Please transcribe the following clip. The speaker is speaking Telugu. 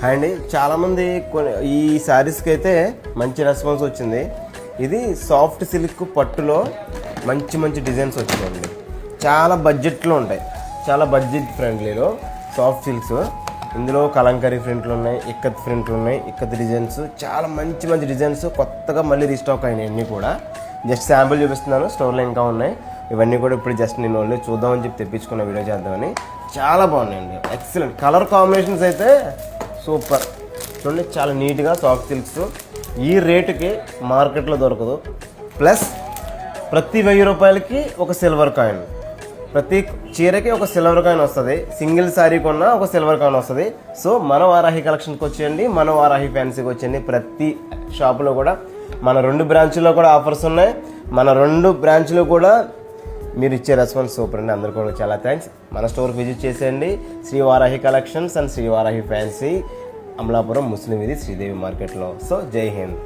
అండి చాలామంది ఈ శారీస్కి అయితే మంచి రెస్పాన్స్ వచ్చింది. ఇది సాఫ్ట్ సిల్క్ పట్టులో మంచి మంచి డిజైన్స్ వచ్చినాయండి. చాలా బడ్జెట్లో ఉంటాయి, చాలా బడ్జెట్ ఫ్రెండ్లీలో సాఫ్ట్ సిల్క్స్. ఇందులో కలంకరీ ప్రింట్లు ఉన్నాయి, ఇక్కత్ ప్రింట్లు ఉన్నాయి, ఇక్కత్ డిజైన్స్, చాలా మంచి మంచి డిజైన్స్ కొత్తగా మళ్ళీ రీస్టాక్ అయినాయి. అన్నీ కూడా జస్ట్ శాంపుల్ చూపిస్తున్నాను, స్టోర్లో ఇంకా ఉన్నాయి. ఇవన్నీ కూడా ఇప్పుడు జస్ట్ నేను ఓన్లీ చూద్దామని చెప్పి తెప్పించుకున్న వీడియో చేద్దామని. చాలా బాగున్నాయండి, ఎక్సలెంట్ కలర్ కాంబినేషన్స్ అయితే సూపర్. చూడండి చాలా నీట్గా సాఫ్ట్ సిల్క్స్. ఈ రేటుకి మార్కెట్లో దొరకదు. ప్లస్ ప్రతి 1000 రూపాయలకి ఒక సిల్వర్ కాయిన్, ప్రతి చీరకి ఒక సిల్వర్ కాయిన్ వస్తుంది. సింగిల్ శారీ కొన్నా ఒక సిల్వర్ కాయిన్ వస్తుంది. సో మన వారాహి కలెక్షన్కి వచ్చేయండి, మన వారాహి ఫ్యాన్సీకి వచ్చేయండి. ప్రతి షాపులో కూడా మన 2 బ్రాంచ్లో కూడా ఆఫర్స్ ఉన్నాయి. మన 2 బ్రాంచ్లో కూడా మీరు ఇచ్చే రెస్పాన్స్ సూపర్ అండి. అందరికీ కూడా చాలా థ్యాంక్స్. మన స్టోర్కి విజిట్ చేసేయండి. Shri Varahi collections and Shri Varahi fancy, Amalapuram ముస్లిం వీధి, శ్రీదేవి మార్కెట్లో. సో జై హింద్.